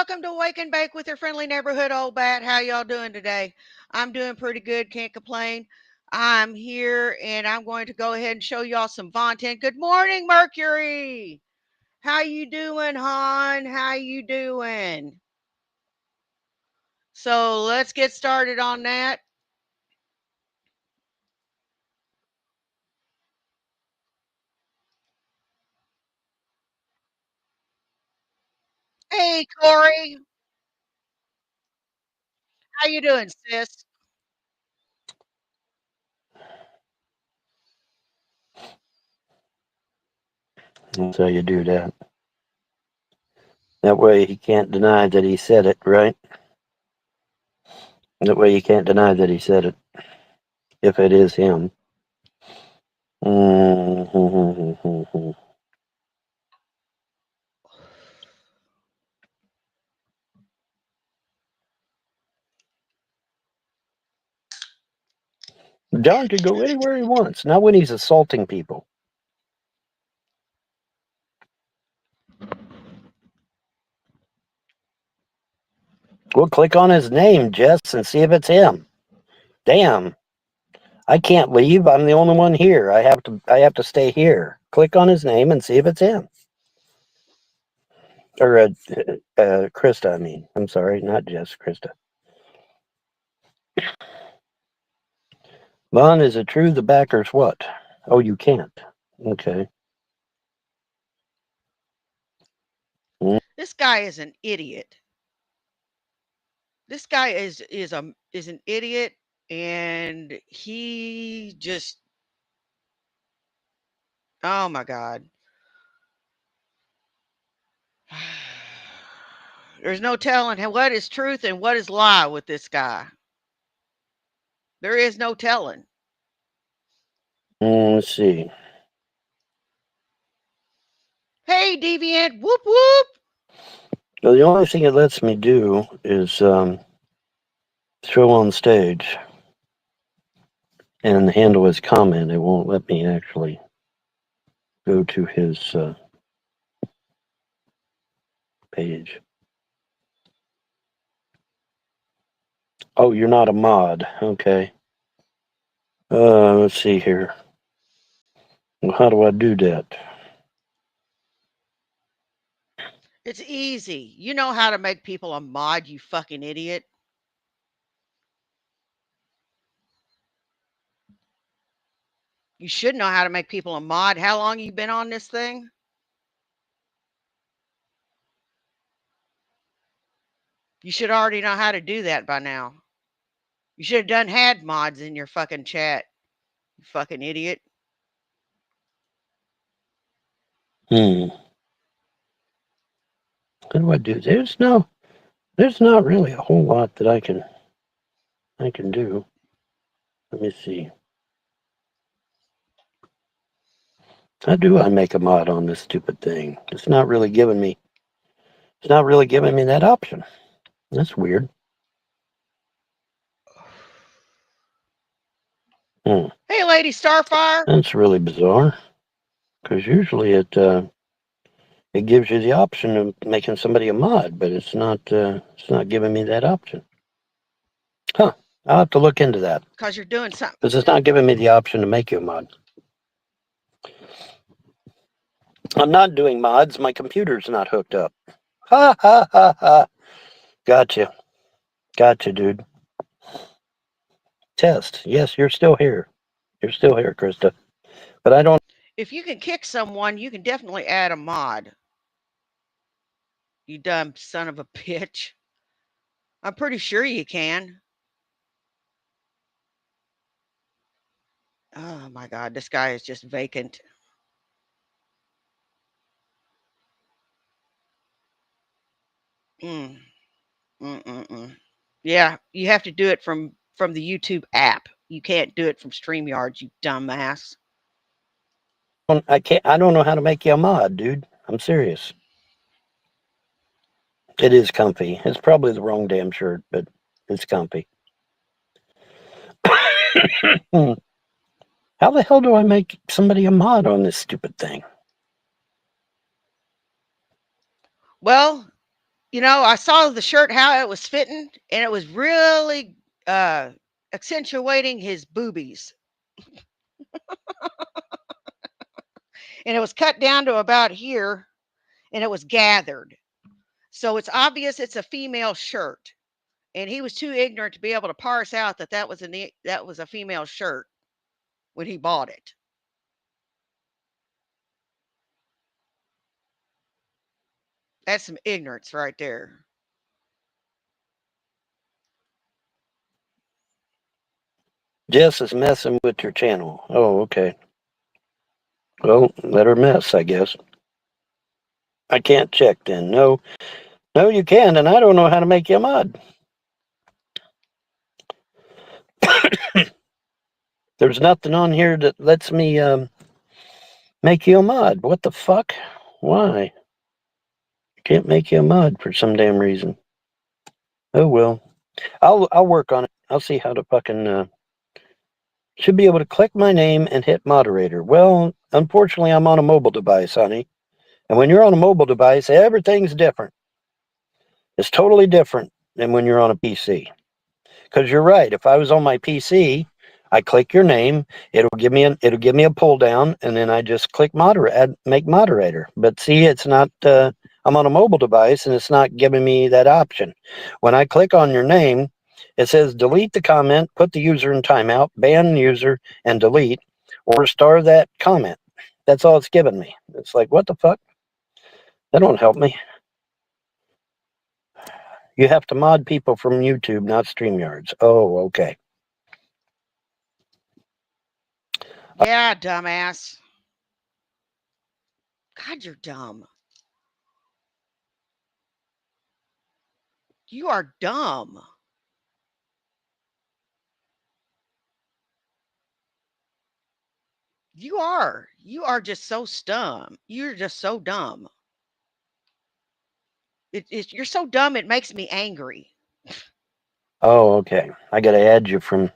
welcome to Wake and Bake with your friendly neighborhood old bat. How y'all doing today? I'm doing pretty good, can't complain. I'm here and I'm going to go ahead and show y'all some content. Good morning, Mercury. How you doing, hon? How you doing? So let's get started on that. Hey, Corey. How you doing, sis? That's how you do that. That way he can't deny that he said it, right? That way you can't deny that he said it, if it is him. Mm-hmm. John can go anywhere he wants, not when he's assaulting people. We'll click on his name, Jess, and see if it's him. Damn. I can't leave. I'm the only one here. I have to stay here. Click on his name and see if it's him. Or Krista, I mean. I'm sorry, not Jess, Krista. Vaughn, is it true the backers what? Oh, you can't. Okay. This guy is an idiot. This guy is an idiot, and he just, oh my god. There's no telling what is truth and what is lie with this guy. There is no telling. Let's see. Hey, deviant, whoop whoop. Well, the only thing it lets me do is throw on stage and handle his comment. It won't let me actually go to his page. Oh, you're not a mod. Okay. Let's see here. Well, how do I do that? It's easy. You know how to make people a mod, you fucking idiot. You should know how to make people a mod. How long you been on this thing? You should already know how to do that by now. You should have done had mods in your fucking chat, you fucking idiot. Hmm. How do I do? There's not really a whole lot that I can do. Let me see. How do I make a mod on this stupid thing? It's not really giving me. It's not really giving me that option. That's weird. Hmm. Hey, Lady Starfire. That's really bizarre. Because usually it gives you the option of making somebody a mod, but it's not giving me that option. Huh. I'll have to look into that. Because you're doing something. Because it's not giving me the option to make you a mod. I'm not doing mods. My computer's not hooked up. Ha ha ha ha. Gotcha. Gotcha, dude. Test. Yes, you're still here. You're still here, Krista. But I don't. If you can kick someone, you can definitely add a mod. You dumb son of a bitch. I'm pretty sure you can. Oh my god, this guy is just vacant. Mm, yeah, you have to do it from the YouTube app. You can't do it from StreamYard, you dumbass. I can't. I don't know how to make you a mod, dude. I'm serious. It is comfy. It's probably the wrong damn shirt, but it's comfy. How the hell do I make somebody a mod on this stupid thing? Well, I saw the shirt how it was fitting, and it was really uh, accentuating his boobies, and it was cut down to about here, and it was gathered. So it's obvious it's a female shirt, and he was too ignorant to be able to parse out that that was a female shirt when he bought it. That's some ignorance right there. Jess is messing with your channel. Oh, okay. Well, let her mess, I guess. I can't check then. No, no, you can, and I don't know how to make you a mod. There's nothing on here that lets me make you a mod. What the fuck? Why? Can't make you a mod for some damn reason. Oh well. I'll work on it. I'll see how to fucking should be able to click my name and hit moderator. Well, unfortunately I'm on a mobile device, honey. And when you're on a mobile device, everything's different. It's totally different than when you're on a PC. Because you're right. If I was on my PC, I click your name, it'll give me a pull down, and then I just click make moderator. But see, it's not. I'm on a mobile device, and it's not giving me that option. When I click on your name, it says delete the comment, put the user in timeout, ban user, and delete, or star that comment. That's all it's giving me. It's like, what the fuck? That don't help me. You have to mod people from YouTube, not StreamYards. Oh, okay. Yeah, dumbass. God, you're dumb. You are dumb. You are. You are just so dumb. You're just so dumb. You're so dumb. It makes me angry. Oh, okay. I got to add you from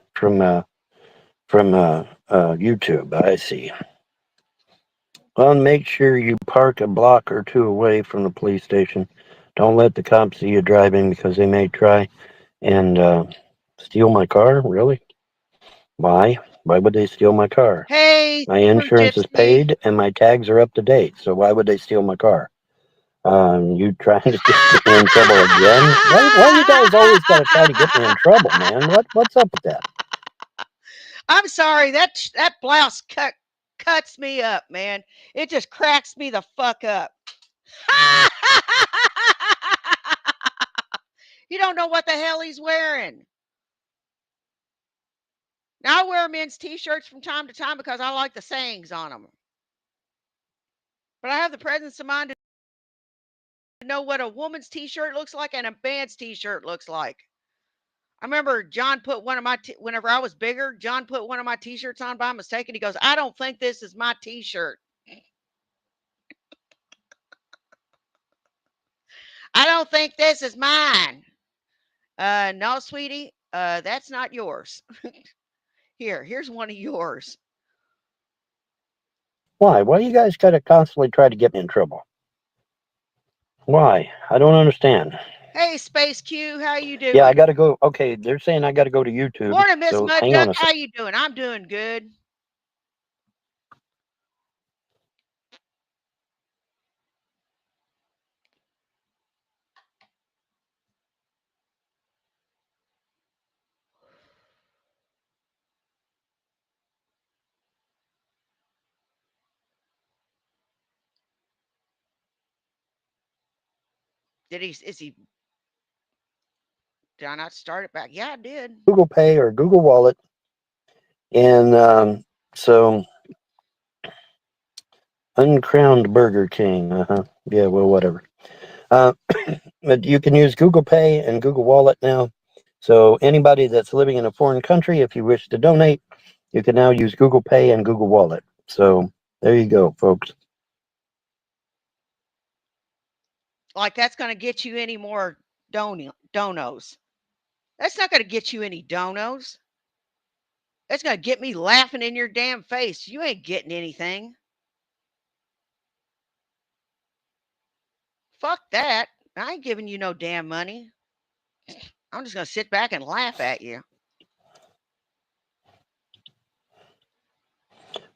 YouTube. I see. Well, make sure you park a block or two away from the police station. Don't let the cops see you driving because they may try and steal my car. Really? Why? Why would they steal my car? Hey, My super insurance is gypsy. paid and my tags are up to date. So why would they steal my car? You trying to get me in trouble again? Why you guys always got to try to get me in trouble, man? What's up with that? I'm sorry. That blouse cuts me up, man. It just cracks me the fuck up. You don't know what the hell he's wearing. Now I wear men's t-shirts from time to time because I like the sayings on them. But I have the presence of mind to know what a woman's t-shirt looks like and a man's t-shirt looks like. I remember John put one of my whenever I was bigger, John put one of my t-shirts on by mistake, and he goes, "I don't think this is my t-shirt. I don't think this is mine." No, sweetie, that's not yours. Here's one of yours. Why? Why you guys got to constantly try to get me in trouble? Why? I don't understand. Hey, Space Q, how you Yeah, I doing? got to go. Okay, they're saying I got to go to YouTube. Morning, Miss So Mud hang Duck. on a How second. you doing? I'm doing good. Is he? Did I not start it back? Yeah, I did. Google Pay or Google Wallet, and so uncrowned Burger King. Yeah, well, whatever. Uh, but you can use Google Pay and Google Wallet now. So anybody that's living in a foreign country, if you wish to donate, you can now use Google Pay and Google Wallet. So there you go, folks. Like that's going to get you any more donos. That's not going to get you any donos. That's going to get me laughing in your damn face. You ain't getting anything. Fuck that. I ain't giving you no damn money. I'm just going to sit back and laugh at you.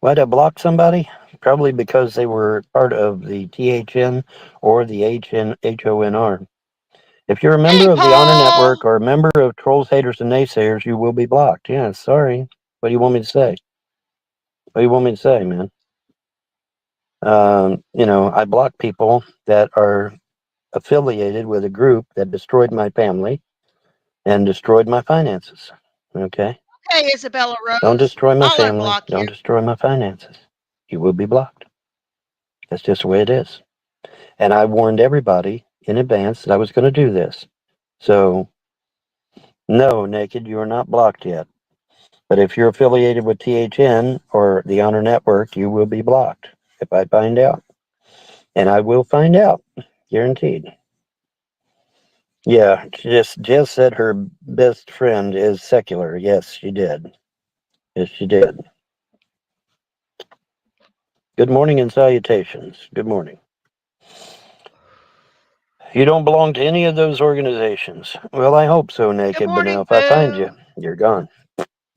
Why'd I block somebody? Probably because they were part of the THN or the HONR. If you're a Hey, member of the Honor Paul. Network or a member of Trolls, Haters, and Naysayers, you will be blocked. Yeah, sorry. What do you want me to say? What do you want me to say, man? I block people that are affiliated with a group that destroyed my family and destroyed my finances. Okay? Hey, Isabella Don't Rose. destroy my I'll family. unblock Don't you. destroy my finances. You will be blocked. That's just the way it is. And I warned everybody in advance that I was going to do this. So, no, Naked, you are not blocked yet. But if you're affiliated with THN or the Honor Network, you will be blocked if I find out. And I will find out, guaranteed. Yeah, Jess said her best friend is secular. Yes, she did. Yes, she did. Good morning and salutations. Good morning. You don't belong to any of those organizations. Well, I hope so, Good Naked, but now morning, if I find you, Boo. you're gone.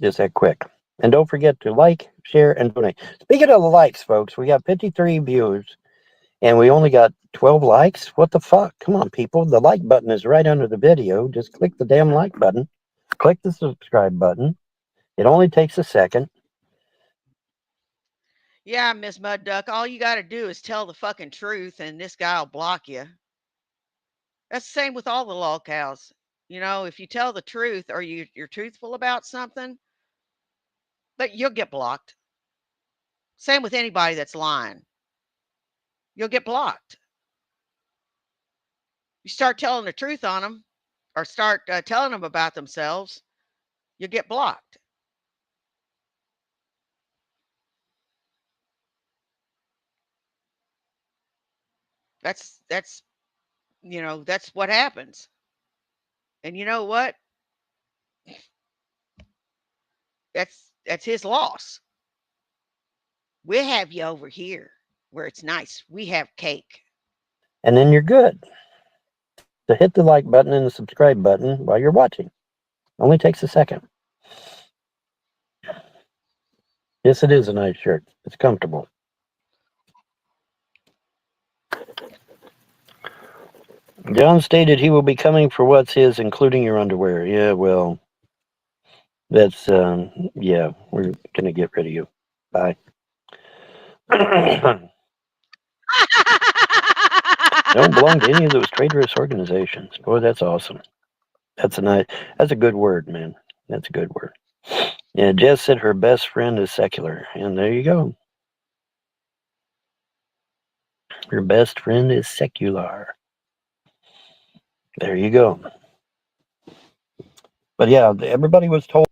Just that quick. And don't forget to like, share, and donate. Speaking of the likes, folks, we got 53 views and we only got 12 likes. What the fuck? Come on, people. The like button is right under the video. Just click the damn like button. Click the subscribe button. It only takes a second. Yeah, Miss Mud Duck. All you got to do is tell the fucking truth, and this guy will block you. That's the same with all the lolcows. If you tell the truth or you're truthful about something, but you'll get blocked. Same with anybody that's lying. You'll get blocked. You start telling the truth on them or start telling them about themselves, you'll get blocked. That's what happens. And you know what? That's his loss. We'll have you over here where it's nice. We have cake. And then you're good. So hit the like button and the subscribe button while you're watching. Only takes a second. Yes, it is a nice shirt. It's comfortable. John stated he will be coming for what's his, including your underwear. Yeah, well, yeah, we're going to get rid of you. Bye. Don't belong to any of those traitorous organizations. Boy, that's awesome. That's a good word, man. That's a good word. Yeah, Jess said her best friend is secular. And there you go. Her best friend is secular. There you go. But yeah, everybody was told.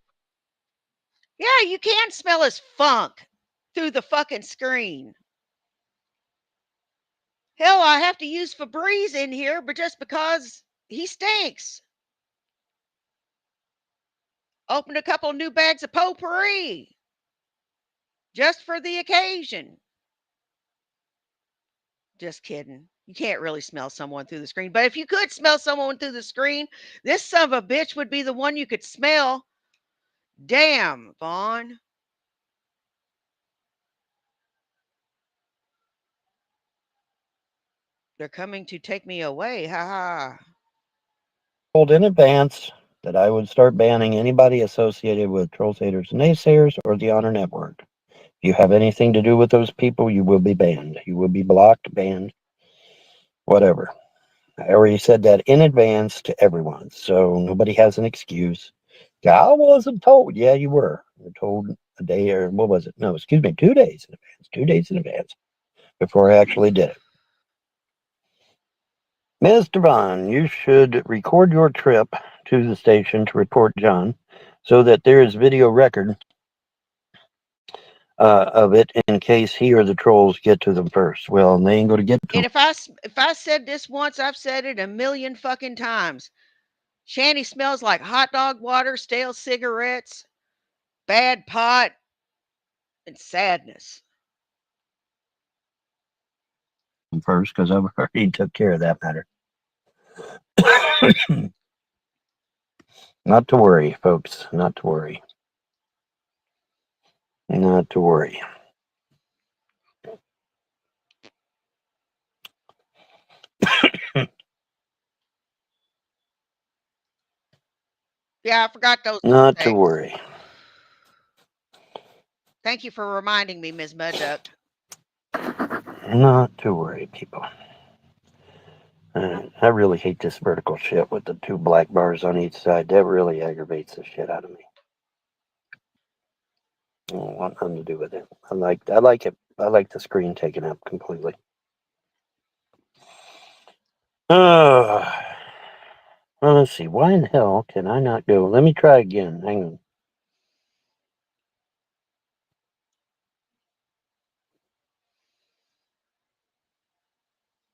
Yeah, you can smell his funk through the fucking screen. Hell, I have to use Febreze in here, but just because he stinks. Opened a couple new bags of potpourri just for the occasion. Just kidding. You can't really smell someone through the screen. But if you could smell someone through the screen, this son of a bitch would be the one you could smell. Damn, Vaughn. They're coming to take me away. Ha ha. Told in advance that I would start banning anybody associated with Trolls, Haters, and Naysayers or the Honor Network. If you have anything to do with those people, you will be banned. You will be blocked, banned, whatever. I already said that in advance to everyone, so nobody has an excuse. I wasn't told. Yeah, you were. You were told a day or what was it? No, excuse me, 2 days in advance. 2 days in advance before I actually did it. Mr. Vaughn, you should record your trip to the station to report John so that there is video record of it in case he or the trolls get to them first. Well, they ain't going to get to And them. if I said this once, I've said it a million fucking times. Shanny smells like hot dog water, stale cigarettes, bad pot, and sadness. First, because I've already took care of that matter. Not to worry, folks. Not to worry. Not to worry. Yeah, I forgot those little Not to things. worry. Thank you for reminding me, Ms. Mudduck. Not to worry, people. I really hate this vertical shit with the two black bars on each side. That really aggravates the shit out of me. I don't want nothing to do with it. I like it. I like the screen taken up completely. Oh, well, let's see. Why in hell can I not go? Let me try again. Hang on.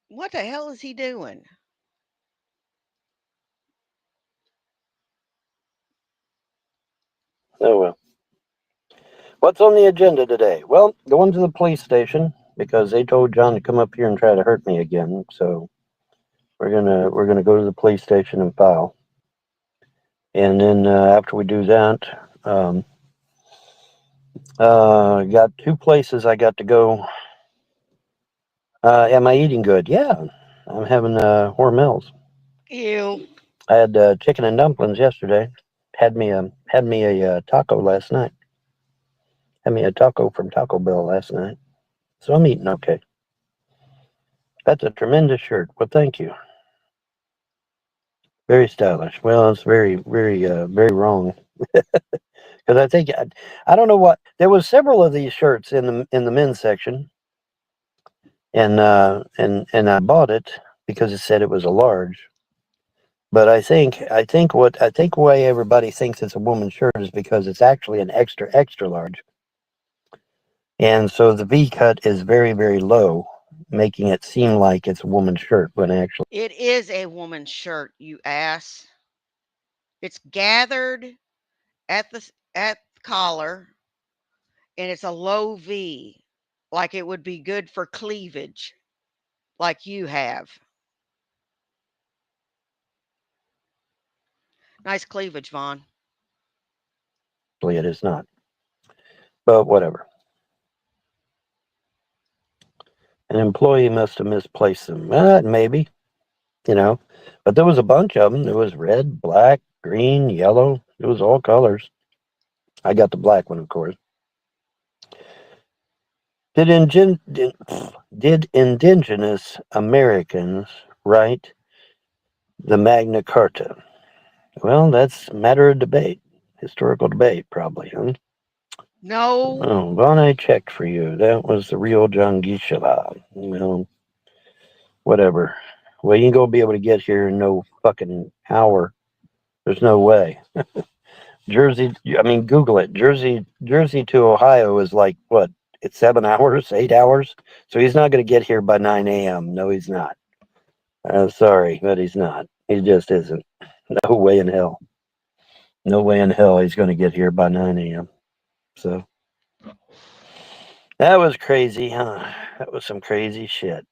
What the hell is he doing? Oh well. What's on the agenda today? Well, going to the police station because they told John to come up here and try to hurt me again. So we're gonna go to the police station and file. And then after we do that, um, got two places I got to go. Am I eating good? Yeah, I'm having Hormel's. Ew. I had chicken and dumplings yesterday. Had me a taco last night. Had me a taco from Taco Bell last night. So I'm eating okay. That's a tremendous shirt. Well, thank you. Very stylish. Well, it's very wrong because I don't know what there was several of these shirts in the men's section, and I bought it because it said it was a large. But I think why everybody thinks it's a woman's shirt is because it's actually an extra large, and so the V cut is very low, making it seem like it's a woman's shirt when actually It is a woman's shirt, you ass. It's gathered at the collar and it's a low V, like it would be good for cleavage, like you have. Nice cleavage, Vaughn. it is not. But whatever. An employee must have misplaced them. Maybe, you know. But there was a bunch of them. There was red, black, green, yellow. It was all colors. I got the black one, of course. Did did indigenous Americans write the Magna Carta? Well, that's a matter of debate, historical debate, probably. Huh? No, Oh, well, I checked for you. That was the real John Gisela. Well, whatever. Well, you ain't gonna be able to get here in no fucking hour. There's no way. Jersey, I mean, Google it. Jersey to Ohio is like what? It's 7 hours, 8 hours. So he's not going to get here by 9 a.m. No, he's not. Sorry, but he's not. He just isn't. No way in hell. No way in hell he's going to get here by 9 a.m. So that was crazy, huh? That was some crazy shit.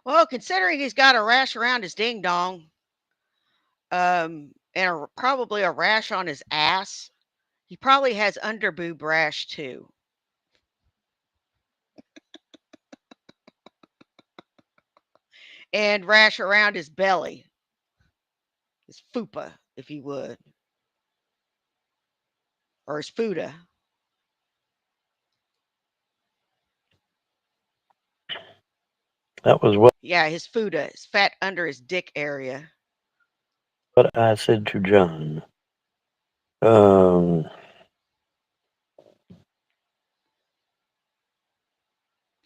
well, considering he's got a rash around his ding dong, and probably a rash on his ass, he probably has underboob rash too, and rash around his belly, his fupa, if you would, or his fuda. That was Yeah, his fuda, his fat under his dick area. what I said to John. Um,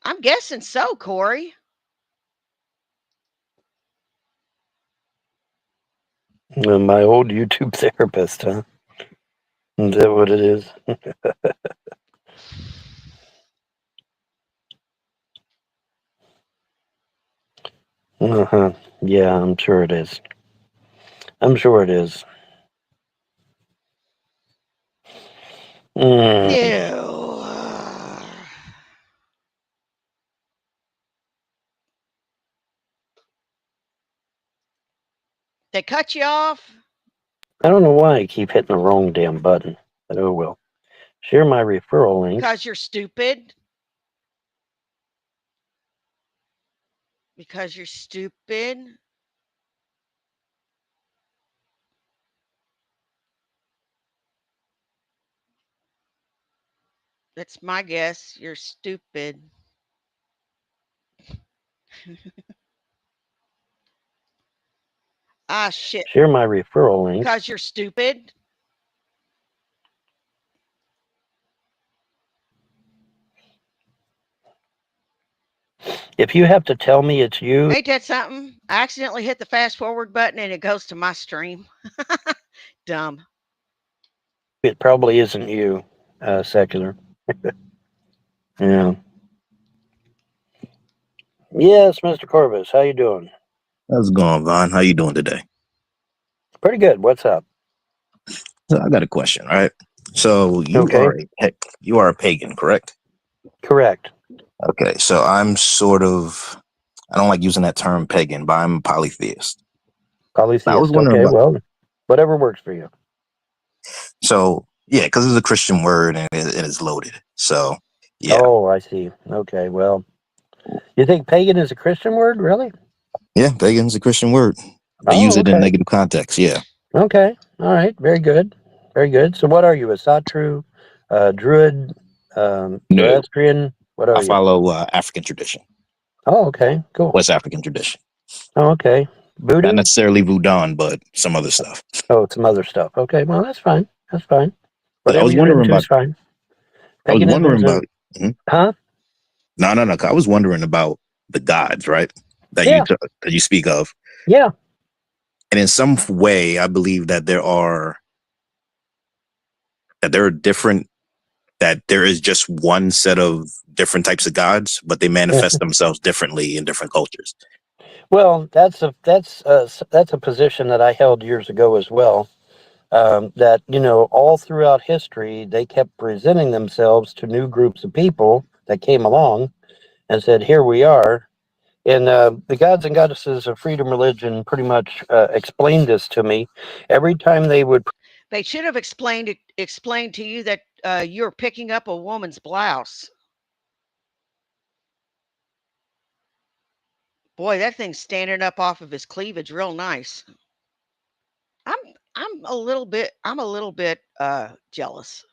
I'm guessing so, Corey. my old YouTube therapist, huh? Is that what it is? Uh-huh. Yeah, I'm sure it is. I'm sure it is. Mm. Ew. They cut you off I don't know why I keep hitting the wrong damn button, but oh well. Share my referral link. because you're stupid. Because you're stupid. That's my guess. You're stupid. Ah, shit. Share my referral link. Because you're stupid. If you have to tell me it's you, Ain't that something? I accidentally hit the fast forward button and it goes to my stream. Dumb. it probably isn't you, secular. Yeah. Yes, Mr. Corvus, how you doing? How's it going, Vaughn? How you doing today? Pretty good. What's up? So I got a question, right? So Okay. you are a pagan, correct? Correct. Okay, so I don't like using that term pagan, but I'm a polytheist. I was Polytheist. wondering Okay. about Well, whatever works for you. so yeah, because it's a Christian word and it is loaded. So yeah, Oh, I see. Okay. Well, you think pagan is a Christian word? Really? yeah, pagan's a Christian word. They use Oh, it in okay. negative context. Yeah, Okay. All right. Very good. Very good. So, what are you? A Satru, Druid, no, Zoroastrian? What are I you? follow African tradition, Oh, okay. Cool. West African tradition. Oh, okay. Not Voodoo? necessarily Voodoo, but some other stuff. Oh, some other stuff. Okay. Well, that's fine. That's fine. But Whatever you're into is fine. I was wondering Paganism's a, about. Mhm. huh? No. I was wondering about the gods, right? Yeah. That you speak of, Yeah. and in some way, I believe that there are different that there is just one set of different types of gods, but they manifest themselves differently in different cultures. Well, that's a position that I held years ago as well. That all throughout history, they kept presenting themselves to new groups of people that came along and said, "Here we are." And the gods and goddesses of freedom religion pretty much explained this to me. Every time they would They should have explained to you that you're picking up a woman's blouse. Boy, that thing's standing up off of his cleavage real nice. I'm I'm a little bit jealous.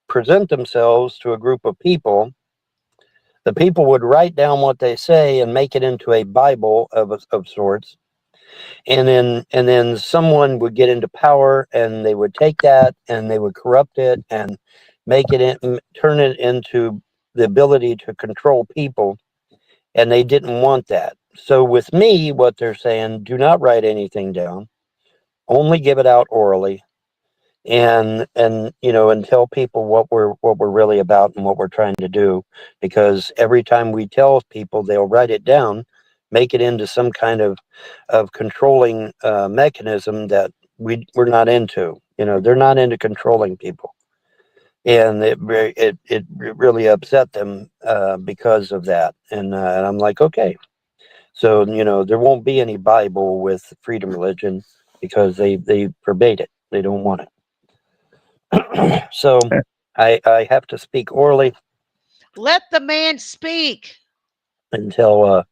present themselves to a group of people, the people would write down what they say and make it into a Bible of sorts, and then someone would get into power and they would take that and they would corrupt it and turn it into the ability to control people, and they didn't want that. So with me, what they're saying, do not write anything down, only give it out orally, and tell people what we're really about and what we're trying to do, because every time we tell people, they'll write it down, make it into some kind of controlling mechanism that we're not into. They're not into controlling people, and it really upset them because of that. And I'm like, okay, so there won't be any Bible with freedom religion because they forbade it. They don't want it. So I have to speak orally Let the man speak. and tell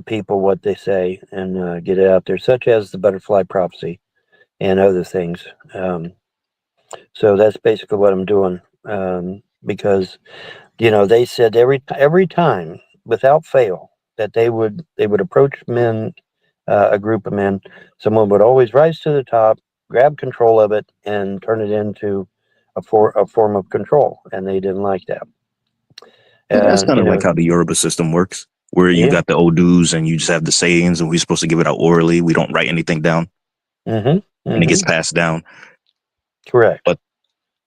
people what they say and get it out there, such as the butterfly prophecy and other things. So that's basically what I'm doing, because they said every time without fail that they would approach men, a group of men, someone would always rise to the top, grab control of it, and turn it into a form of control, and they didn't like that. Yeah, that's kind You of like know, how the Yoruba system works, where you yeah. got the Odus and you just have the sayings, and we're supposed to give it out orally. We don't write anything down, Mm-hmm. and it gets Mm-hmm. passed down. Correct. But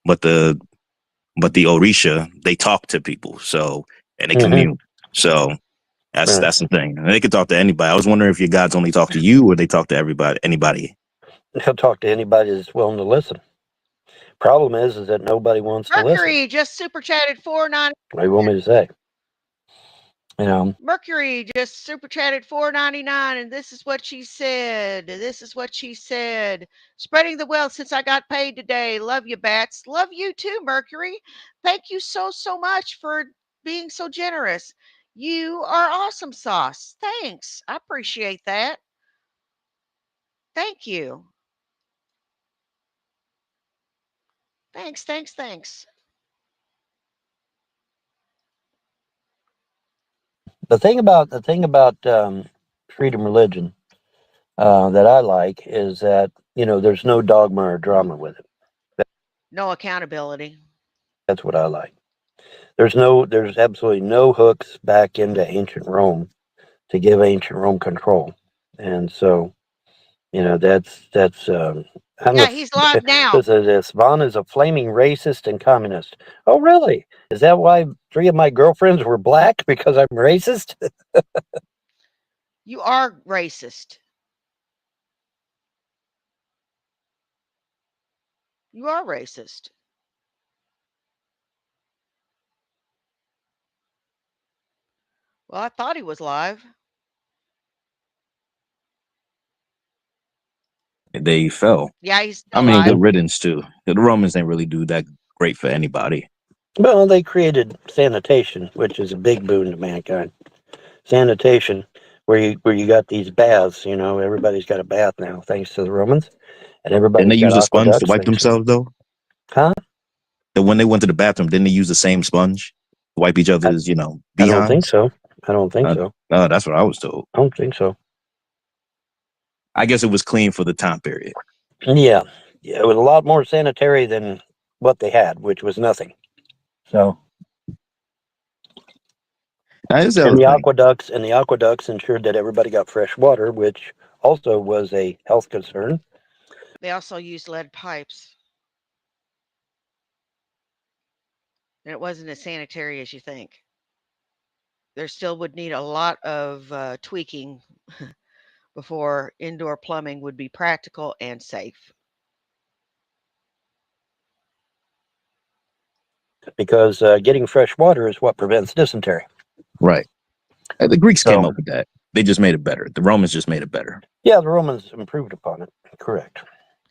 but the but the Orisha, they talk to people, so and they Mm-hmm. commune. So Right. that's the thing. And they can talk to anybody. I was wondering if your gods only talk to you or they talk to everybody, anybody. He'll talk to anybody that's willing to listen. Problem is that nobody wants to listen. Mercury just super chatted 4.9. What do you want me to say? You know, Mercury just super chatted 4.99, and this is what she said. This is what she said. Spreading the wealth since I got paid today. Love you, Bats. Love you too, Mercury. Thank you so much for being so generous. You are awesome sauce. Thanks. I appreciate that. Thank you. Thanks. the thing about freedom religion that I like is that there's no dogma or drama with it. No accountability. That's what I like. There's absolutely no hooks back into ancient Rome to give ancient Rome control, and so that's I'm a Yeah, he's live now. this Vaughn is a flaming racist and communist. Oh, really? Is that why three of my girlfriends were black because I'm racist? You are racist. You are racist. Well, I thought he was live. They fell. Yeah, he's I still mean, live. good riddance too. The Romans didn't really do that great for anybody. Well, they created sanitation, which is a big boon to mankind. Sanitation, where you got these baths. Everybody's got a bath now, thanks to the Romans, and Didn't they everybody's got use a sponge to aqueducts, wipe thanks to themselves though? huh? And when they went to the bathroom, didn't they use the same sponge to wipe each I, other's, I don't think behinds? so. I don't think so. That's what I was told. I don't think so. I guess it was clean for the time period. Yeah, yeah, it was a lot more sanitary than what they had, which was nothing. So, Now, here's the and other the thing. aqueducts ensured that everybody got fresh water, which also was a health concern. They also used lead pipes, and it wasn't as sanitary as you think. There still would need a lot of tweaking before indoor plumbing would be practical and safe. Because getting fresh water is what prevents dysentery. Right. The Greeks came So, up with that. They just made it better. The Romans just made it better. yeah, the Romans improved upon it. Correct.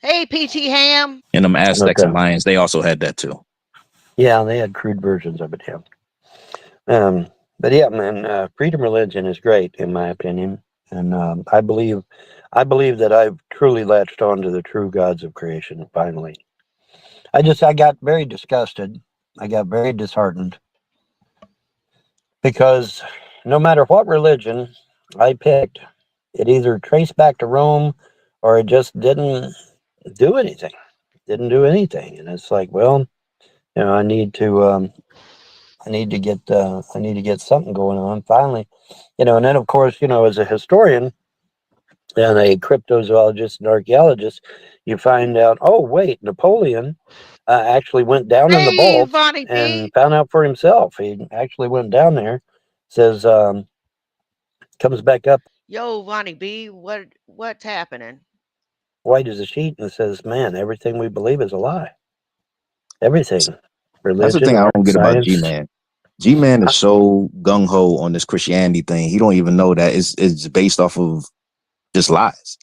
Hey, PT Ham. And them But Aztecs and Mayans, they also had that too. yeah, they had crude versions of it. Yeah. Um, but yeah, man, freedom religion is great in my opinion, and I believe that I've truly latched on to the true gods of creation. Finally, I got very disgusted. I got very disheartened because no matter what religion I picked, it either traced back to Rome or it just didn't do anything. Didn't do anything, and it's like, well, I need to. I need to get something going on finally, and then of course, as a historian and a cryptozoologist and archaeologist, you find out, oh wait, Napoleon actually went down in the Hey, vaults Vonnie B. and found out for himself. He actually went down there, says, comes back up Yo, Vonnie B. What's happening? white as a sheet and says, man, everything we believe is a lie. Everything, That's the religion, thing I art, don't get about G science. Man. G Man is so gung ho on this Christianity thing. He don't even know that it's based off of just lies.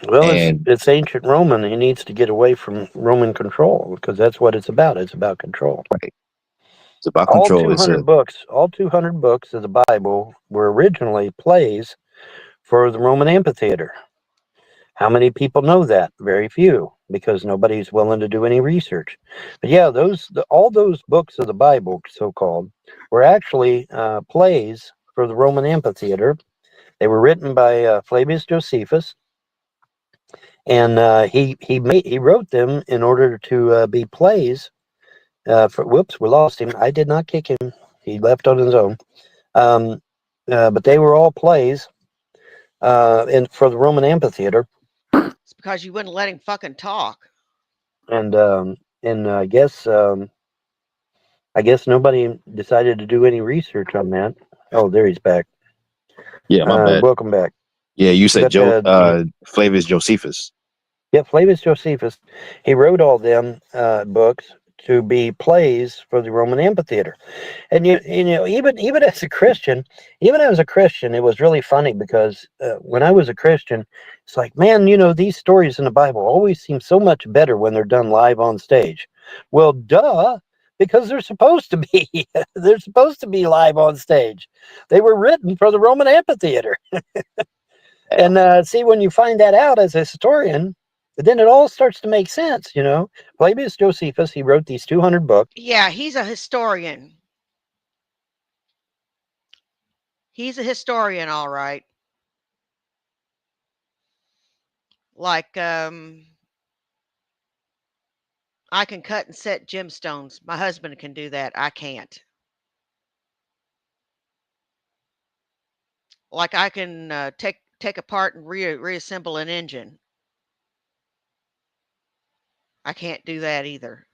Well, And it's ancient Roman. He needs to get away from Roman control because that's what it's about. It's about control. right, it's about All control. two hundred books, all 200 books of the Bible were originally plays for the Roman amphitheater. How many people know that? Very few, because nobody's willing to do any research. But yeah, all those books of the Bible, so called, were actually plays for the Roman amphitheater. They were written by Flavius Josephus, and he wrote them in order to be plays. Whoops, we lost him. I did not kick him. He left on his own. Um, but they were all plays for the Roman amphitheater, It's because you wouldn't let him fucking talk. and I guess nobody decided to do any research on that. Oh, there he's back. Yeah, my bad. Welcome back. Yeah, you said But Flavius Josephus. yeah, Flavius Josephus, he wrote all them books to be plays for the Roman amphitheater. And even as a Christian, it was really funny because when I was a Christian, it's like, man, these stories in the Bible always seem so much better when they're done live on stage. Well, duh, because they're supposed to be. They're supposed to be live on stage. They were written for the Roman amphitheater. And see, when you find that out as a historian, then it all starts to make sense. Flavius Josephus, he wrote these 200 books. Yeah, he's a historian. He's a historian, all right. Like, I can cut and set gemstones. My husband can do that. I can't. Like, I can take apart and reassemble an engine. I can't do that either.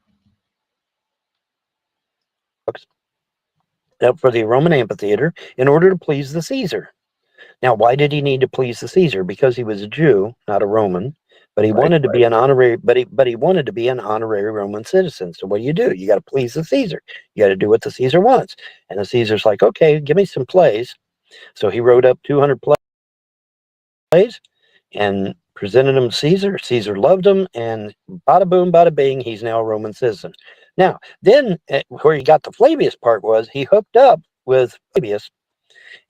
For the Roman amphitheater in order to please the Caesar. Now, why did he need to please the Caesar? Because he was a Jew, not a Roman, but he wanted to be an honorary, but he wanted to be an honorary Roman citizen. So what do? You got to please the Caesar. You got to do what the Caesar wants. And the Caesar's like, okay, give me some plays. So he wrote up 200 plays and presented them to Caesar. Caesar loved them, and bada boom, bada bing, he's now a Roman citizen. Now, then where he got the Flavius part was he hooked up with Flavius,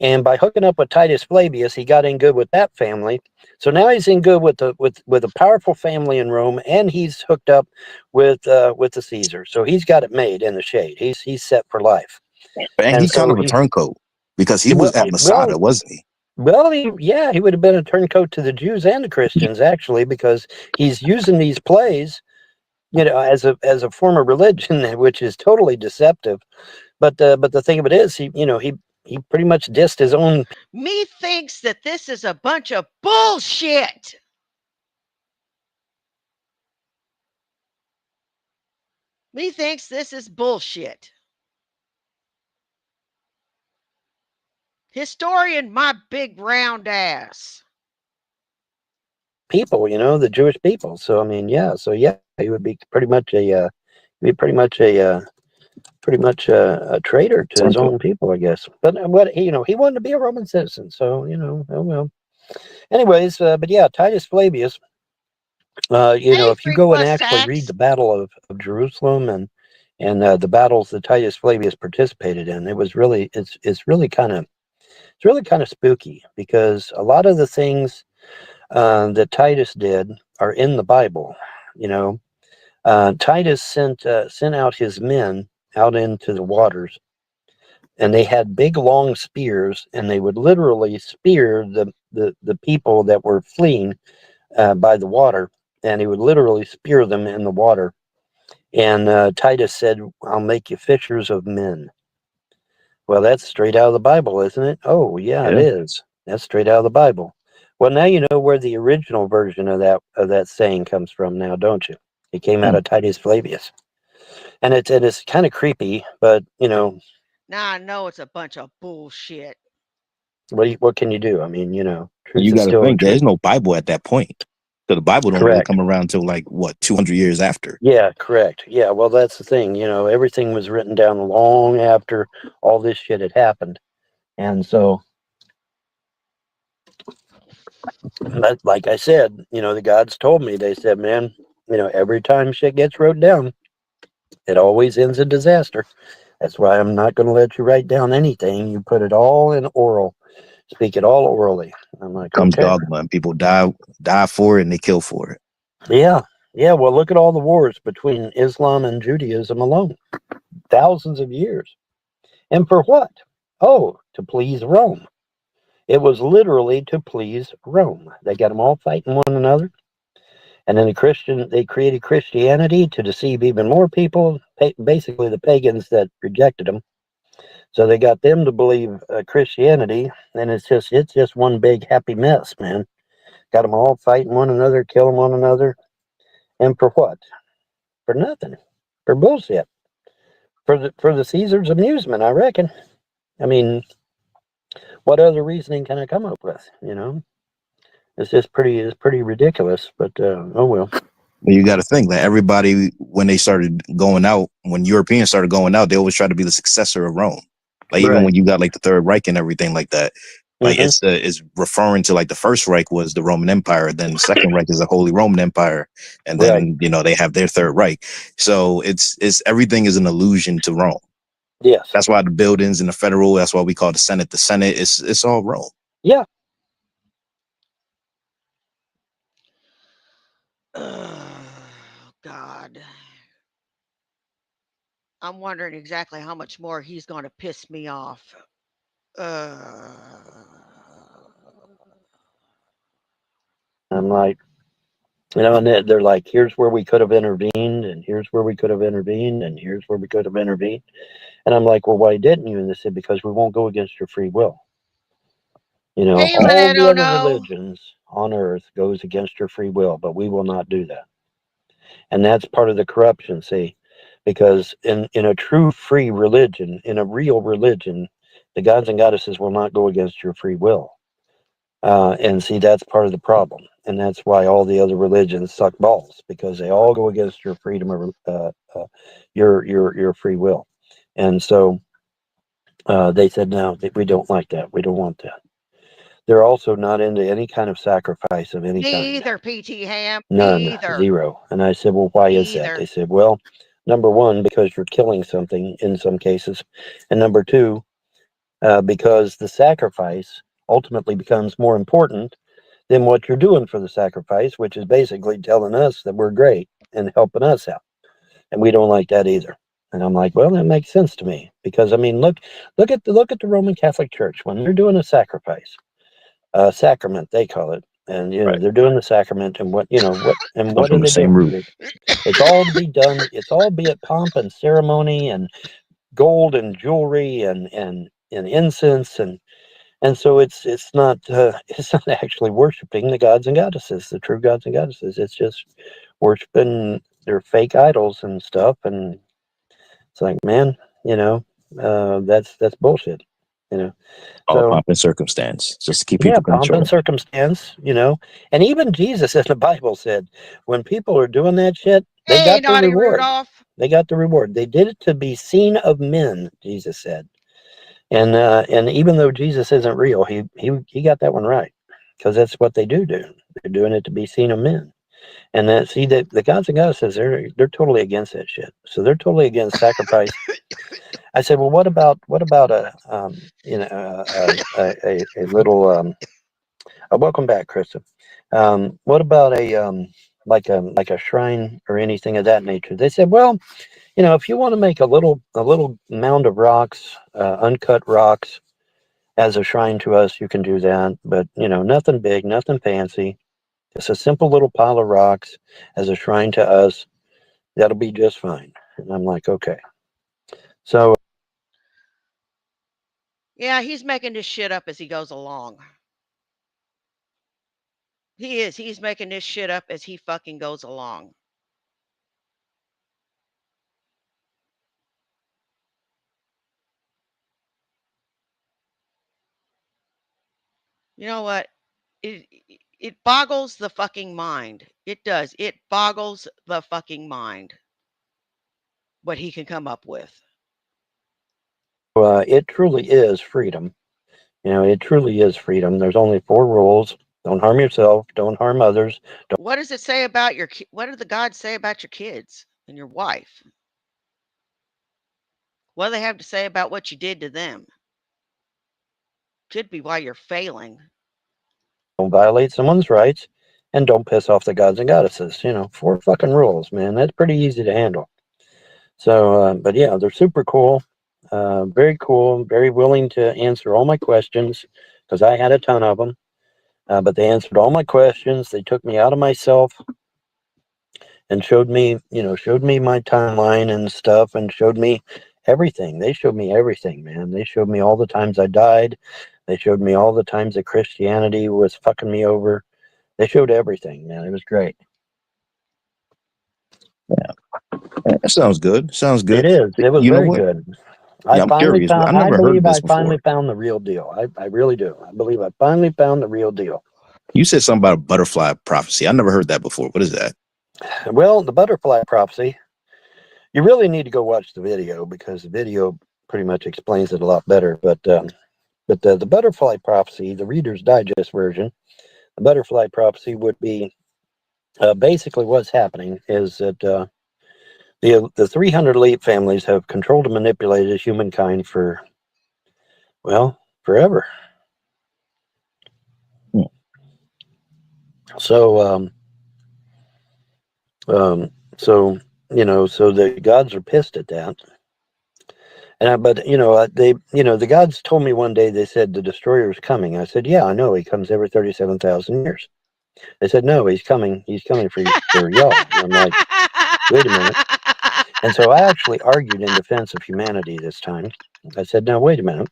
and by hooking up with Titus Flavius, he got in good with that family. So now he's in good with a powerful family in Rome, and he's hooked up with the Caesar. So he's got it made in the shade. He's set for life. And he's kind of a turncoat because he was at Masada, wasn't he? Well, he would have been a turncoat to the Jews and the Christians, actually, because he's using these plays, as a form of religion, which is totally deceptive. But the thing of it is, he pretty much dissed his own. Methinks that this is a bunch of bullshit. Methinks this is bullshit. Historian, my big round ass. People, the Jewish people. So I mean, he would be pretty much a traitor to his own people, I guess. But he wanted to be a Roman citizen, so oh well. Anyways, but yeah, Titus Flavius. If you go and actually read the Battle of Jerusalem and the battles that Titus Flavius participated in, it's really kind of spooky, because a lot of the things that Titus did are in the Bible. Titus sent out his men out into the waters, and they had big long spears, and they would literally spear the people that were fleeing by the water, and he would literally spear them in the water. And Titus said, "I'll make you fishers of men." Well, that's straight out of the Bible, isn't it? Oh, yeah, it is. That's straight out of the Bible. Well, now you know where the original version of that saying comes from now, don't you? It came out of Titus Flavius. And it's kind of creepy, but now I know it's a bunch of bullshit. What can you do? I mean, truth you is got to think there's no Bible at that point. So the Bible don't really come around until 200 years after. Yeah, correct. Yeah, well, that's the thing. Everything was written down long after all this shit had happened. And so, like I said, the gods told me, they said, man, every time shit gets wrote down, it always ends in disaster. That's why I'm not going to let you write down anything. You put it all in oral. Speak it all orally. I'm like, comes dogma, and people die for it, and they kill for it. Yeah. Well, look at all the wars between Islam and Judaism alone. Thousands of years. And for what? Oh, to please Rome. It was literally to please Rome. They got them all fighting one another. And then they created Christianity to deceive even more people, basically the pagans that rejected them. So they got them to believe Christianity, and it's just one big happy mess, man. Got them all fighting one another, killing one another, and for what? For nothing, for bullshit, for the Caesar's amusement, I reckon. I mean, what other reasoning can I come up with? It's pretty ridiculous. But oh well. But you got to think that everybody, when they started going out, when Europeans started going out, they always try to be the successor of Rome. Like even Right. when you got like the Third Reich and everything like that, like Mhm. it's referring to like the First Reich was the Roman Empire, then the Second Reich is the Holy Roman Empire, and Right. then they have their Third Reich. So it's everything is an allusion to Rome. Yes. That's why the buildings and the federal. That's why we call the Senate the Senate. It's all Rome. Yeah. Oh, God. I'm wondering exactly how much more he's going to piss me off. Uh, I'm like, and they're like, here's where we could have intervened, and here's where we could have intervened, and here's where we could have intervened. And I'm like, well, why didn't you? And they said, because we won't go against your free will. even All they the don't other know. religions on earth goes against your free will, but we will not do that. And that's part of the corruption, see, because in a true free religion, in a real religion, the gods and goddesses will not go against your free will. And see, that's part of the problem, and that's why all the other religions suck balls, because they all go against your freedom of your free will. And so they said, no, we don't like that. We don't want that. They're also not into any kind of sacrifice of any Me kind. either, PT Ham. Me None, either. zero. And I said, well, why Me is that? They either. said, well, number one, because you're killing something in some cases, and number two, because the sacrifice ultimately becomes more important than what you're doing for the sacrifice, which is basically telling us that we're great and helping us out. And we don't like that either. And I'm like, well, that makes sense to me, because I mean, look at the Roman Catholic Church when they're doing a sacrifice, sacrament they call it, and Right. they're doing the sacrament, and what Comes are from the they same doing? root. It's all to be done. It's all be at pomp and ceremony and gold and jewelry and incense and so it's not it's not actually worshiping the gods and goddesses, the true gods and goddesses. It's just worshiping their fake idols and stuff. And it's like, man, you know, that's bullshit. You know, All so pomp and circumstance, just to keep yeah, people pomp and control. circumstance. And even Jesus in the Bible said, when people are doing that shit, they Hey, got the Naughty reward. Rudolph. They got the reward. They did it to be seen of men, Jesus said. And even though Jesus isn't real, he got that one right, because that's what they do. They're doing it to be seen of men. And that see that the gods and goddesses, they're totally against that shit. So they're totally against sacrifice. I said, well, what about a little welcome back, Krista. What about a shrine or anything of that nature? They said, well, if you want to make a little mound of rocks, uncut rocks, as a shrine to us, you can do that. But nothing big, nothing fancy. Just a simple little pile of rocks as a shrine to us. That'll be just fine. And I'm like, okay. So Yeah, he's making this shit up as he goes along. He is. He's making this shit up as he fucking goes along. You know what? It boggles the fucking mind. It does. It boggles the fucking mind what he can come up with. it truly is freedom. It truly is freedom. There's only four rules: don't harm yourself, don't harm others. What does it say about what did the gods say about your kids and your wife? What do they have to say about what you did to them? Could be why you're failing. Don't violate someone's rights, and don't piss off the gods and goddesses. Four fucking rules, man. That's pretty easy to handle. So, but yeah, they're super cool. Very cool. Very willing to answer all my questions, because I had a ton of them. But they answered all my questions. They took me out of myself and showed me my timeline and stuff, and showed me everything. They showed me everything, man. They showed me all the times I died. They showed me all the times that Christianity was fucking me over. They showed everything, man. It was great. That sounds good. Sounds It good. is. It was You know very what? good. I Yeah, I'm finally curious. found. I I never heard believe this I finally before. found the real deal. I really do. I believe I finally found the real deal. You said something about a butterfly prophecy. I never heard that before. What is that? Well, the butterfly prophecy, you really need to go watch the video because the video pretty much explains it a lot better. But the butterfly prophecy, the Reader's Digest version, the butterfly prophecy would be basically what's happening is that the 300 elite families have controlled and manipulated humankind for, well, forever. Hmm. So, um, so so the gods are pissed at that. But they, the gods told me one day. They said the destroyer is coming. I said, yeah, I know. He comes every 37,000 years. They said, no, he's coming. He's coming for y'all. And I'm like, wait a minute. And so I actually argued in defense of humanity this time. I said, now wait a minute.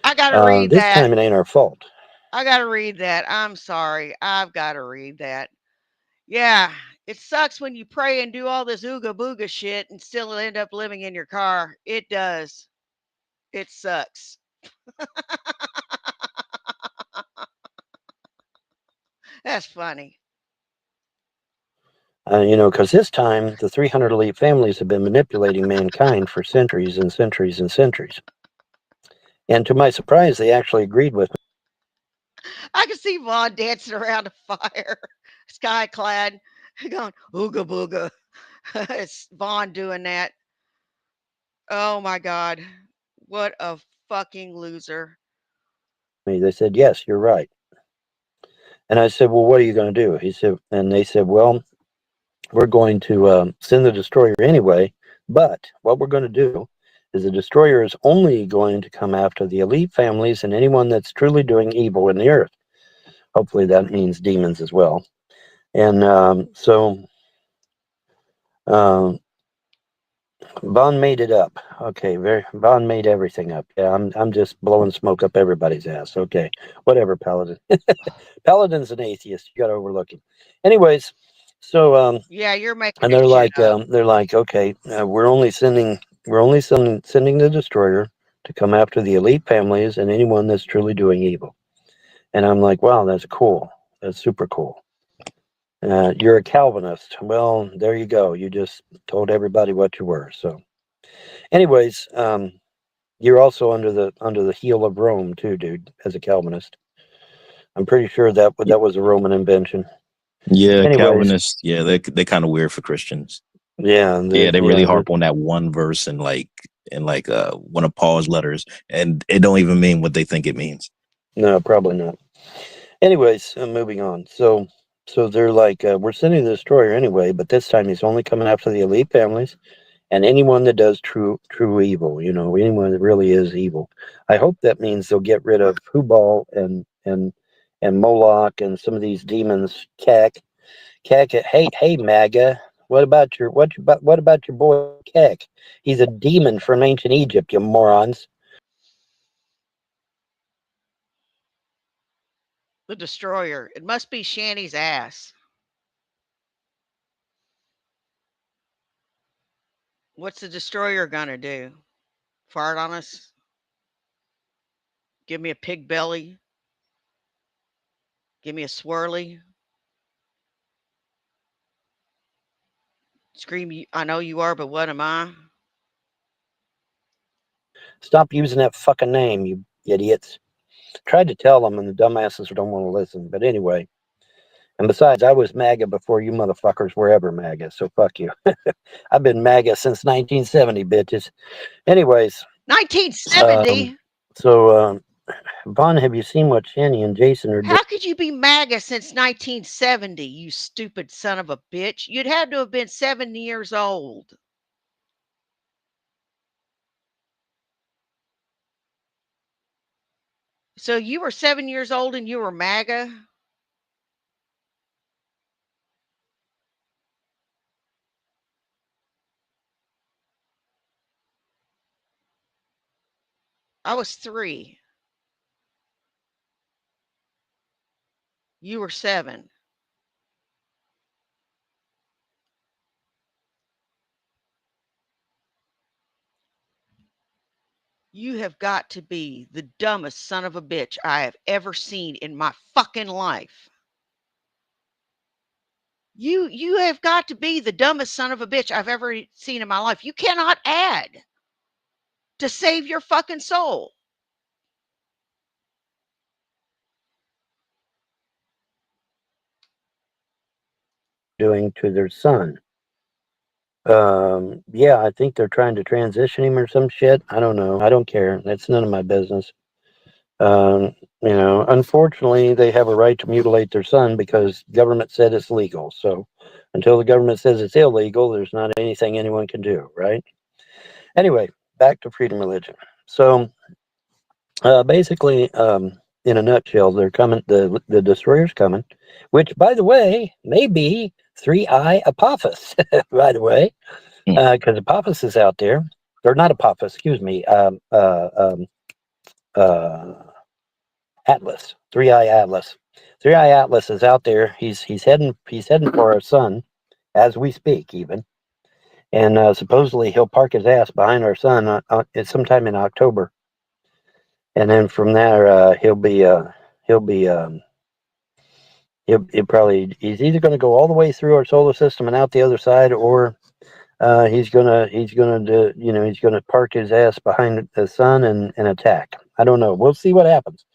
I gotta read This that. time it ain't our fault. I gotta read that. I'm sorry. I've gotta read that. Yeah, it sucks when you pray and do all this ooga booga shit and still end up living in your car. It does. It sucks. That's funny. Because this time the 300 elite families have been manipulating mankind for centuries and centuries and centuries. And to my surprise, they actually agreed with me. I can see Vaughn dancing around a fire, sky clad, going ooga booga. It's Vaughn doing that. Oh my God. What a fucking loser. They said, yes, you're right. And I said, well, what are you going to do? And they said, well, we're going to send the destroyer anyway. But what we're going to do is the destroyer is only going to come after the elite families and anyone that's truly doing evil in the earth. Hopefully that means demons as well. And um, Vaughn made it up. Okay, Vaughn made everything up. Yeah, I'm just blowing smoke up everybody's ass. Okay, whatever, Paladin. Paladin's an atheist. You got to overlook him. Anyways, so Yeah, you're making and this shit up. they're like, okay, we're only sending the destroyer to come after the elite families and anyone that's truly doing evil. And I'm like, wow, that's cool. That's super cool. You're a Calvinist. Well, there you go. You just told everybody what you were. So, anyways, you're also under the heel of Rome too, dude. As a Calvinist, I'm pretty sure that was a Roman invention. Yeah, Anyways, Calvinists. Yeah, they kind of weird for Christians. yeah, Yeah, they really harp on that one verse and like one of Paul's letters, and it don't even mean what they think it means. no, probably not. Anyways, moving on. So they're like, we're sending the destroyer anyway, but this time he's only coming after the elite families and anyone that does true evil. Anyone that really is evil. I hope that means they'll get rid of Hubal and Moloch and some of these demons. Keck. Hey, MAGA. What about your boy Keck? He's a demon from ancient Egypt, you morons. The destroyer. It must be Shanny's ass. What's the destroyer gonna do? Fart on us? Give me a pig belly? Give me a swirly? Scream, I know you are, but what am I? Stop using that fucking name, you idiots. Tried to tell them, and the dumbasses don't want to listen. But anyway, and besides, I was MAGA before you motherfuckers were ever MAGA, so fuck you. I've been MAGA since 1970, bitches. Anyways, um, 1970? so Vaughn, have you seen what Shanny and Jason are doing? How could you be MAGA since 1970, you stupid son of a bitch? You'd had to have been 7 years old. So you were 7 years old and you were MAGA? I was 3. You were 7. You have got to be the dumbest son of a bitch I have ever seen in my fucking life. You have got to be the dumbest son of a bitch I've ever seen in my life. You cannot add to save your fucking soul. Doing to their son. Yeah, I think they're trying to transition him or some shit. I don't know. I don't care. That's none of my business. Unfortunately, they have a right to mutilate their son because government said it's legal. So until the government says it's illegal, there's not anything anyone can do, right? Anyway, back to freedom religion. So basically, in a nutshell, they're coming. The destroyer's coming, which, by the way, may be Three-Eye Apophis. By the way, because Apophis is out there. Or not Apophis, excuse me. Uh, Atlas, Three-Eye Atlas. Three-Eye Atlas is out there. He's heading for our sun as we speak, even. And supposedly he'll park his ass behind our sun it's sometime in October. And then from there he'll probably he's either going to go all the way through our solar system and out the other side, or he's gonna park his ass behind the sun and attack. I don't know. We'll see what happens.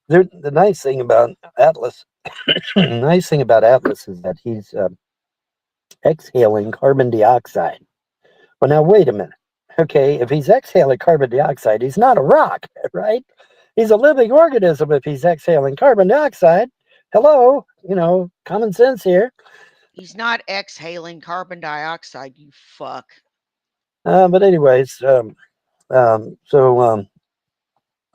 The nice thing about Atlas, nice thing about Atlas is that he's exhaling carbon dioxide. Well, now wait a minute. Okay, if he's exhaling carbon dioxide, he's not a rock, right? He's a living organism if he's exhaling carbon dioxide. Hello, common sense here. He's not exhaling carbon dioxide, you fuck. But anyways, so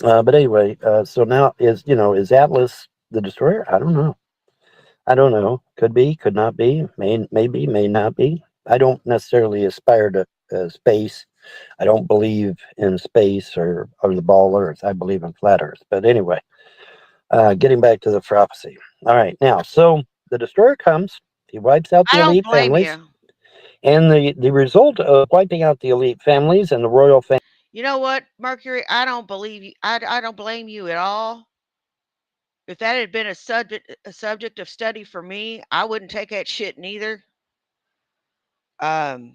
now is Atlas the destroyer? I don't know. I don't know. Could be, could not be, maybe, may not be. I don't necessarily aspire to space. I don't believe in space or the ball Earth. I believe in flat Earth. But anyway, getting back to the prophecy. All right, now, so the destroyer comes. He wipes out I the don't elite blame families. you. And the result of wiping out the elite families and the royal family. You know what, Mercury? I don't believe you. I don't blame you at all. If that had been a subject of study for me, I wouldn't take that shit neither. Um,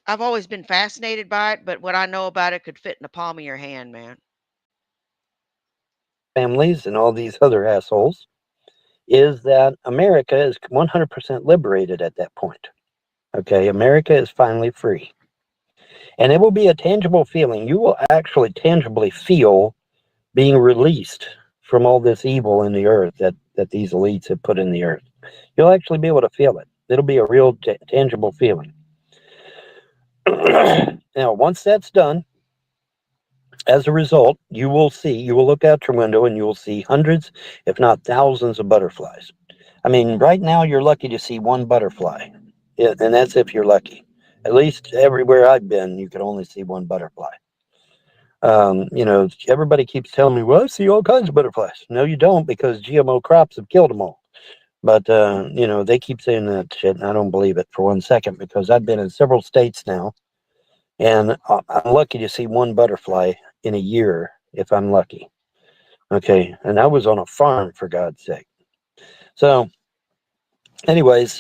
I've always been fascinated by it, but what I know about it could fit in the palm of your hand, man. Families and all these other assholes is that America is 100% liberated at that point. Okay, America is finally free. And it will be a tangible feeling. You will actually tangibly feel being released from all this evil in the earth that these elites have put in the earth. You'll actually be able to feel it. It'll be a real tangible feeling. Now, once that's done, as a result, you will look out your window and you will see hundreds, if not thousands, of butterflies. I mean, right now you're lucky to see one butterfly, and that's if you're lucky. At least everywhere I've been, you can only see one butterfly. Everybody keeps telling me, well, I see all kinds of butterflies. No, you don't, because GMO crops have killed them all. But, they keep saying that shit, and I don't believe it for 1 second, because I've been in several states now, and I'm lucky to see one butterfly in a year if I'm lucky. Okay, and I was on a farm, for God's sake. So, anyways,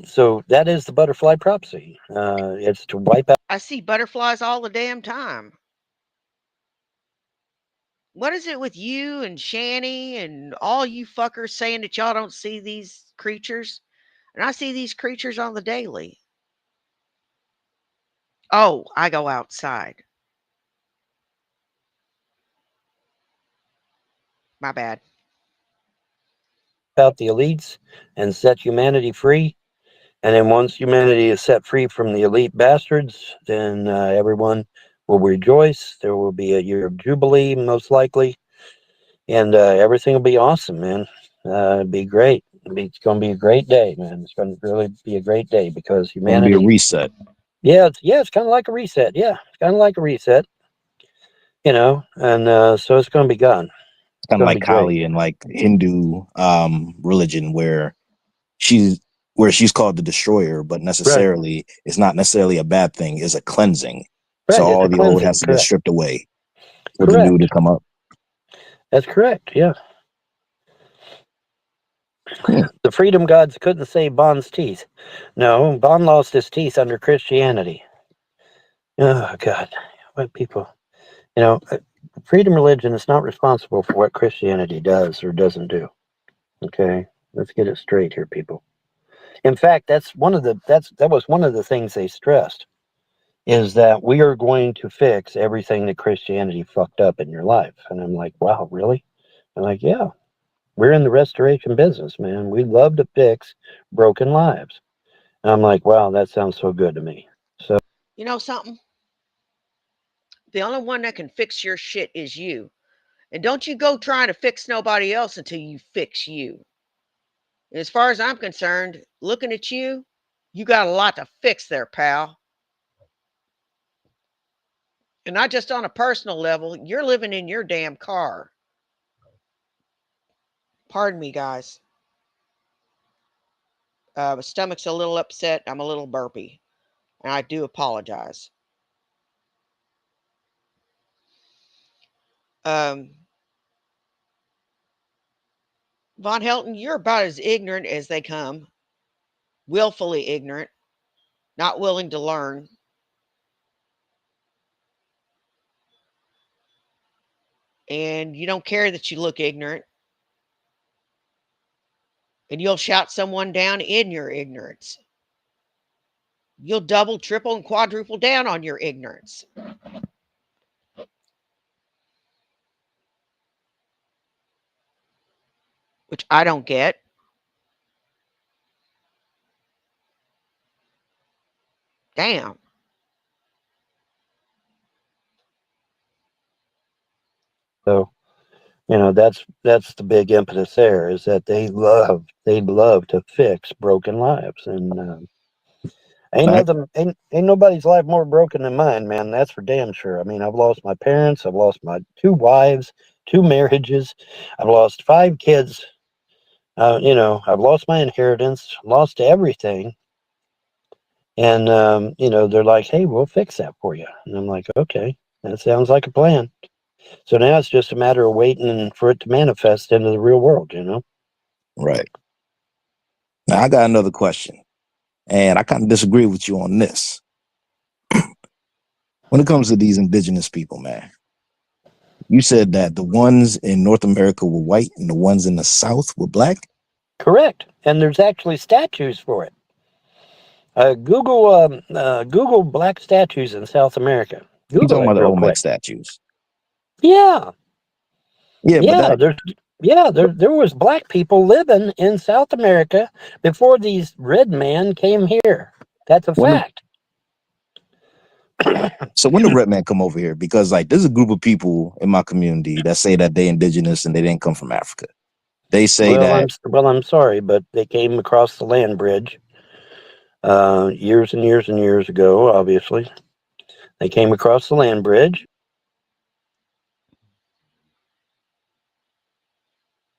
so that is the butterfly prophecy. It's to wipe out. I see butterflies all the damn time. What is it with you and Shanny and all you fuckers saying that y'all don't see these creatures? And I see these creatures on the daily. Oh, I go outside. My bad. Out the elites and set humanity free. And then once humanity is set free from the elite bastards, then everyone will rejoice. There will be a year of jubilee, most likely, and everything will be awesome, man. It'd be great. It's going to be a great day, man. It's going to really be a great day because It's gonna be a humanity. reset. Yeah, it's kind of like a reset. Yeah, it's kind of like a reset. And so it's going to be gone. It's Kind of going to like be great. Kali in like Hindu religion, she's she's called the destroyer, but necessarily it's not necessarily a bad thing. It's a cleansing. Right, So it's all a the old cleansing. has to get Correct. stripped away for the new to Correct. come up. That's correct. Yeah. Yeah. The The freedom gods couldn't save Bond's teeth. No, Bond lost his teeth under Christianity. Oh, God. What people. Freedom religion is not responsible for what Christianity does or doesn't do. Okay? Let's get it straight here, people. In fact, that was one of the things they stressed, is that we are going to fix everything that Christianity fucked up in your life. And I'm like, wow, really? I'm like, yeah, we're in the restoration business, man. We love to fix broken lives. And I'm like, wow, that sounds so good to me. So, You know something? The only one that can fix your shit is you. And don't you go trying to fix nobody else until you fix you. As far as I'm concerned, looking at you, you got a lot to fix there, pal. And not just on a personal level, you're living in your damn car. Pardon me, guys. My stomach's a little upset. I'm a little burpy. And I do apologize. Um, Von Helton, you're about as ignorant as they come, willfully ignorant, not willing to learn. And you don't care that you look ignorant. And you'll shout someone down in your ignorance. You'll double, triple, and quadruple down on your ignorance. Which I don't get. Damn. so that's the big impetus there, is that they'd love to fix broken lives. And Fact. ain't nobody's life more broken than mine, man. That's for damn sure. I mean, I've lost my parents, I've lost my 2 wives, 2 marriages, I've lost 5 kids. I've lost my inheritance, lost everything. And they're like, hey, we'll fix that for you. And I'm like, okay, that sounds like a plan. So now it's just a matter of waiting for it to manifest into the real world. Right. Now I got another question, and I kind of disagree with you on this. When it comes to these indigenous people, man, you said that the ones in North America were white and the ones in the South were black. Correct. And there's actually statues for it. Google black statues in South America. You Google talking it about the real Olmec quick. statues? Yeah, Yeah, but yeah. that There was black people living in South America before these red men came here. That's a when fact. when the red man come over here, because like there's a group of people in my community that say that they indigenous and they didn't come from Africa. They say that I'm sorry, but they came across the land bridge years and years and years ago. Obviously, they came across the land bridge.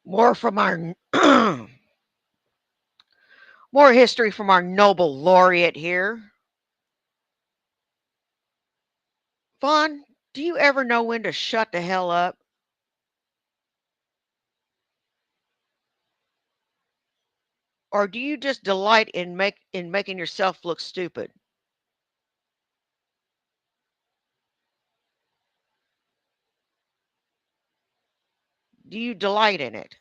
More from our more history from our Nobel laureate here. Vaughn, do you ever know when to shut the hell up? Or do you just delight in making yourself look stupid? Do you delight in it?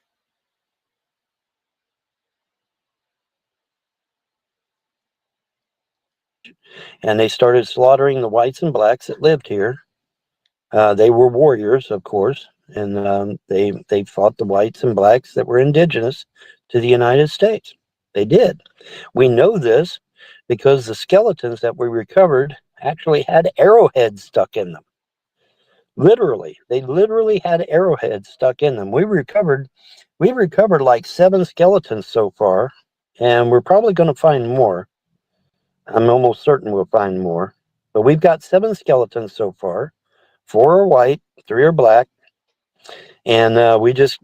And they started slaughtering the whites and blacks that lived here. They were warriors, of course, and they fought the whites and blacks that were indigenous to the United States. They did. We know this because the skeletons that we recovered actually had arrowheads stuck in them. Literally, they literally had arrowheads stuck in them. We recovered like 7 skeletons so far, and we're probably going to find more. I'm almost certain we'll find more. But we've got 7 skeletons so far. 4 are white, 3 are black, and we just,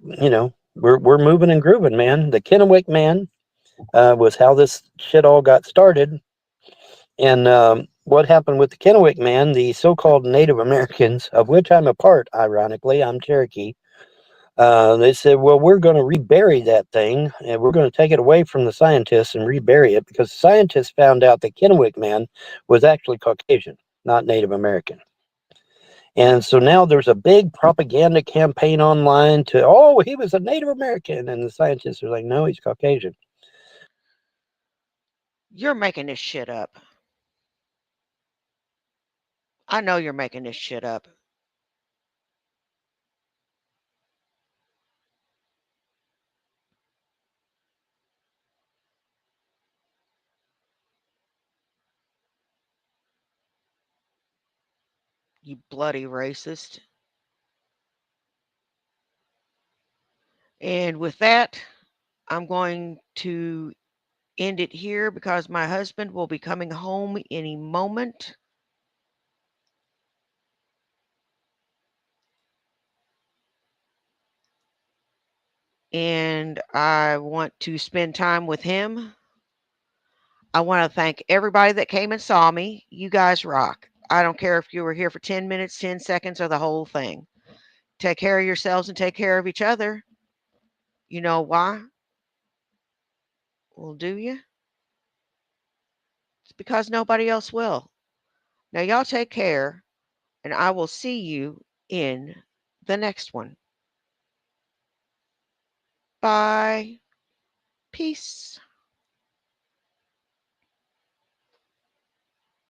we're moving and grooving, man. The Kennewick man was how this shit all got started, and what happened with the Kennewick man? The so-called Native Americans, of which I'm a part, ironically, I'm Cherokee. They said, well, we're going to rebury that thing, and we're going to take it away from the scientists and rebury it because the scientists found out that Kennewick Man was actually Caucasian, not Native American. And so now there's a big propaganda campaign online to, oh, he was a Native American. And the scientists are like, no, he's Caucasian. You're making this shit up. I know you're making this shit up. You bloody racist. And with that, I'm going to end it here because my husband will be coming home any moment. And I want to spend time with him. I want to thank everybody that came and saw me. You guys rock. I don't care if you were here for 10 minutes, 10 seconds, or the whole thing. Take care of yourselves and take care of each other. You know why? Well, do you? It's because nobody else will. Now, y'all take care, and I will see you in the next one. Bye. Peace.